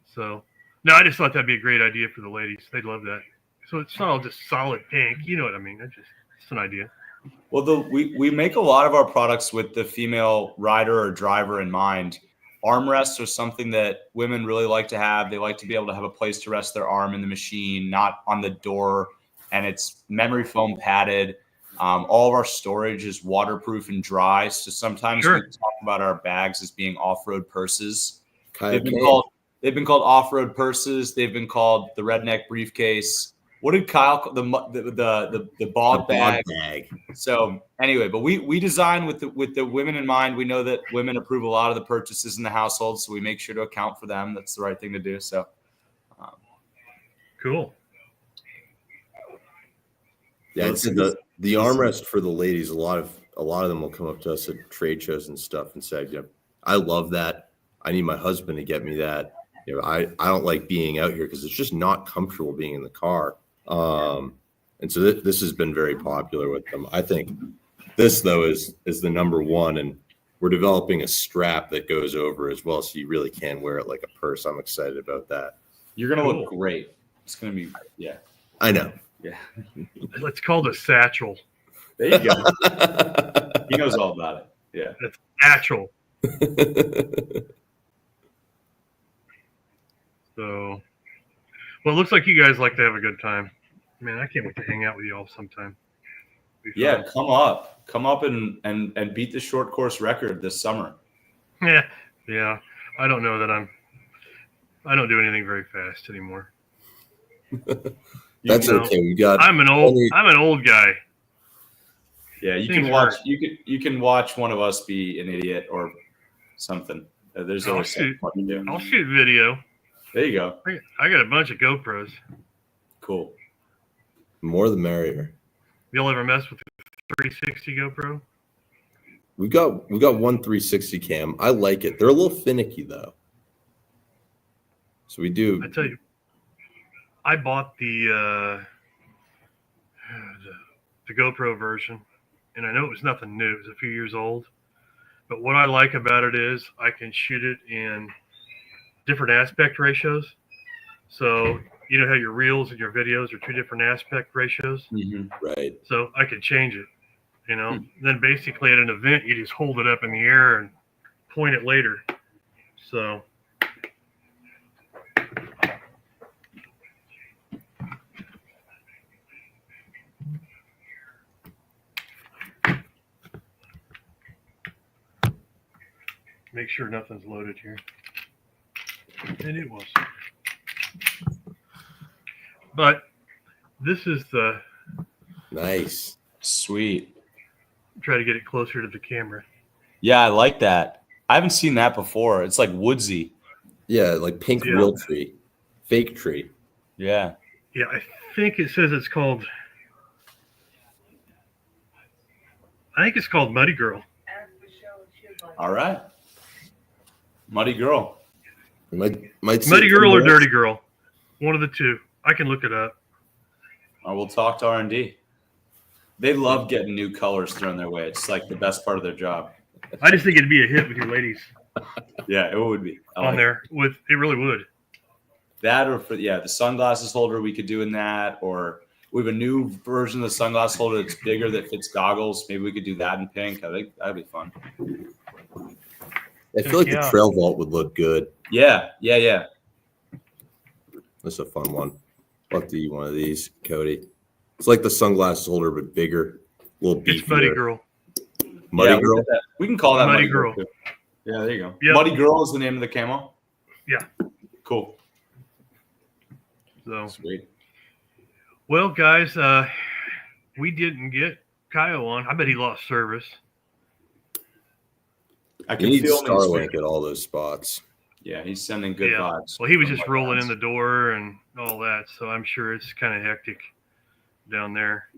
So, no, I just thought that'd be a great idea for the ladies. They'd love that. So it's not all just solid pink. You know what I mean? It's an idea. Well, we make a lot of our products with the female rider or driver in mind. Armrests are something that women really like to have. They like to be able to have a place to rest their arm in the machine, not on the door. And it's memory foam padded. All of our storage is waterproof and dry. So sometimes we talk about our bags as being off-road purses. They've been called off-road purses. They've been called the redneck briefcase. What did Kyle call the bog bag? So anyway, but we design with the women in mind. We know that women approve a lot of the purchases in the household, so we make sure to account for them. That's the right thing to do. So cool. Yeah, it's the armrest for the ladies. A lot of them will come up to us at trade shows and stuff and say, I love that. I need my husband to get me that. I don't like being out here because it's just not comfortable being in the car. And so this has been very popular with them. I think this though is the number one, and we're developing a strap that goes over as well, so you really can wear it like a purse. I'm excited about that. You're gonna look great. It's gonna be I know. Yeah. It's called a satchel. There you go. He knows all about it. Yeah. It's satchel. So, well, it looks like you guys like to have a good time. Man, I can't wait to hang out with you all sometime. Yeah, come up and beat the short course record this summer. Yeah. I don't know that I don't do anything very fast anymore. That's okay. I'm an old guy. Yeah, you can watch. You can watch one of us be an idiot or something. There's always something to do. I'll shoot video. There you go. I got a bunch of GoPros. Cool. More the merrier. Y'all ever mess with the 360 GoPro? We got one 360 cam. I like it. They're a little finicky though. So we do. I tell you, I bought the GoPro version, and I know it was nothing new. It was a few years old. But what I like about it is I can shoot it in different aspect ratios. So you know how your reels and your videos are two different aspect ratios? Mm-hmm. Right. So I can change it, Then basically at an event, you just hold it up in the air and point it later. So make sure nothing's loaded here. And it was. But this is the nice. Sweet. Try to get it closer to the camera. Yeah, I like that. I haven't seen that before. It's like woodsy. Yeah, like pink real tree. Fake tree. Yeah. Yeah, I think it says it's called Muddy Girl. All right. Muddy Girl. Might Muddy Girl or Dirty Girl. One of the two. I can look it up. We'll talk to R&D. They love getting new colors thrown their way. It's like the best part of their job. I just think it'd be a hit with your ladies. Yeah, it would be. On there. It really would. That or for the sunglasses holder we could do in that, or we have a new version of the sunglasses holder that's bigger that fits goggles. Maybe we could do that in pink. I think that'd be fun. I feel like the Trail Vault would look good. Yeah. That's a fun one. I'll have to eat one of these, Cody. It's like the sunglasses holder, but bigger, a little beefier. It's Muddy Girl. Muddy Girl? We can call that Muddy Girl. Yeah, there you go. Yep. Muddy Girl is the name of the camo? Yeah. Cool. So sweet. Well, guys, we didn't get Kyle on. I bet he lost service. I You can need feel him in his Starlink spirit. at all those spots. Yeah, he's sending good vibes. Well, he was from just my rolling guys. in the door and all that, so I'm sure it's kind of hectic down there.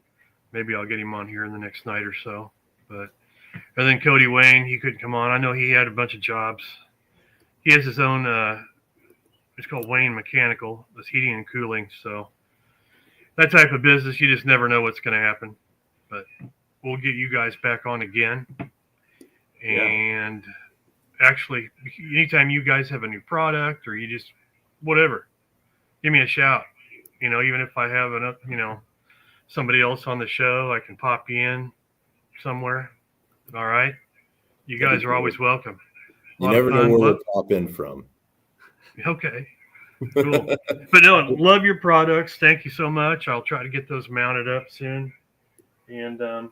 Maybe I'll get him on here in the next night or so. But and then Cody Wayne, he couldn't come on. I know he had a bunch of jobs. He has his own. It's called Wayne Mechanical. It's heating and cooling. So that type of business, you just never know what's going to happen. But we'll get you guys back on again. And actually, anytime you guys have a new product or you just whatever, give me a shout. You know, even if I have enough, you know, somebody else on the show, I can pop you in somewhere. All right. You guys are always welcome. You never know where to pop in from. Okay. Cool. But no, love your products. Thank you so much. I'll try to get those mounted up soon. And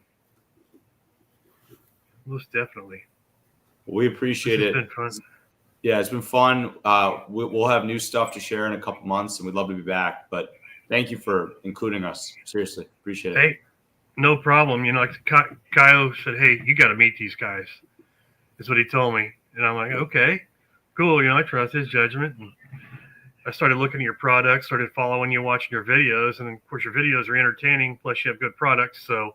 most definitely. We appreciate This it. has been fun. Yeah, it's been fun. We'll have new stuff to share in a couple months, and we'd love to be back. But thank you for including us. Seriously, appreciate it. Hey, no problem. You know, like Kyle said, hey, you got to meet these guys. Is what he told me. And I'm like, okay, cool. You know, I trust his judgment. And I started looking at your products, started following you, watching your videos. And of course, your videos are entertaining. Plus, you have good products. So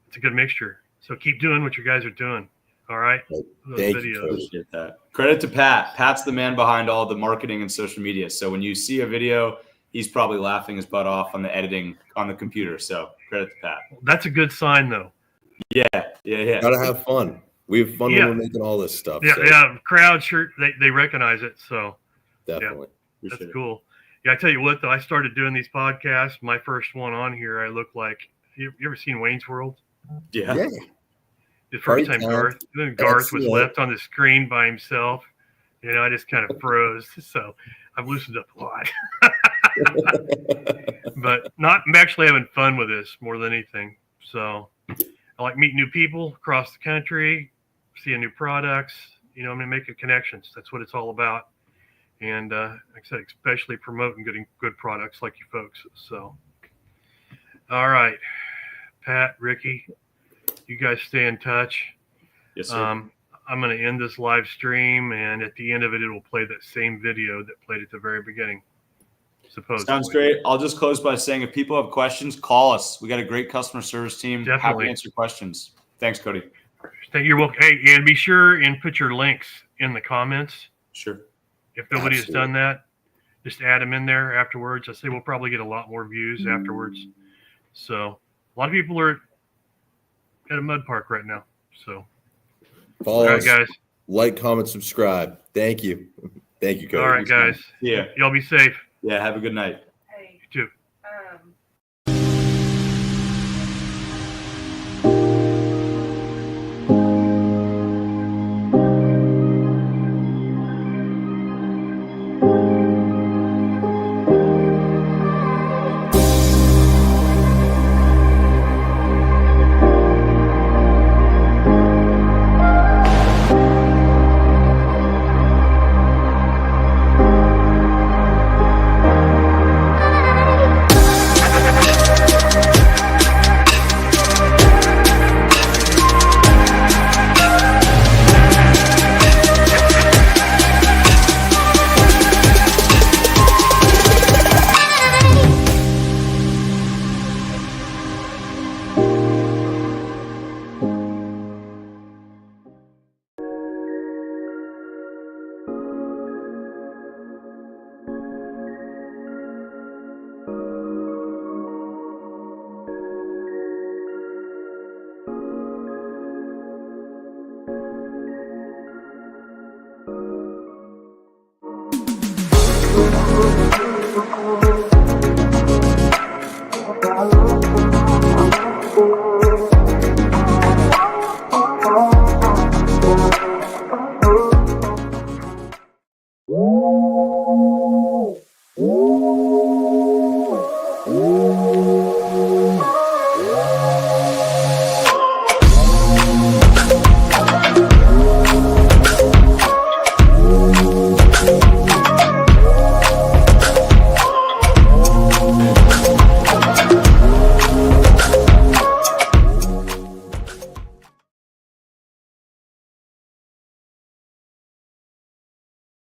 it's a good mixture. So keep doing what you guys are doing. All right. Those Thank videos. you, Cody. Appreciate that. Credit to Pat. Pat's the man behind all the marketing and social media. So when you see a video, he's probably laughing his butt off on the editing on the computer. So credit to Pat. That's a good sign, though. Yeah. Gotta have fun. We have fun when we're making all this stuff. Yeah, so yeah. Crowd sure they recognize it. So definitely. that's Appreciate it. cool. Yeah, I tell you what, though, I started doing these podcasts. My first one on here, I look like you ever seen Wayne's World? Yeah. Yeah. The first Party time time. Garth was Excellent. left on the screen by himself. You know, I just kind of froze. So I've loosened up a lot. But I'm actually having fun with this more than anything. So I like meeting new people across the country, seeing new products. You know, I'm making connections. That's what it's all about. And like I said, especially promoting good products like you folks. So, all right, Pat, Ricky, you guys stay in touch. Yes, sir. I'm going to end this live stream, and at the end of it, it will play that same video that played at the very beginning. Supposedly. Sounds great. I'll just close by saying if people have questions, call us. We got a great customer service team. Happy Definitely. to answer questions. Thanks, Cody. Thank you. You're welcome. Hey, and be sure and put your links in the comments. Sure. If nobody has Absolutely. done that, just add them in there afterwards. I say we'll probably get a lot more views afterwards. So a lot of people are at a mud park right now. So Follow all right, us, guys. like, comment, subscribe. Thank you. Thank you, Cody. All right, guys. Yeah. Y'all be safe. Yeah. Have a good night.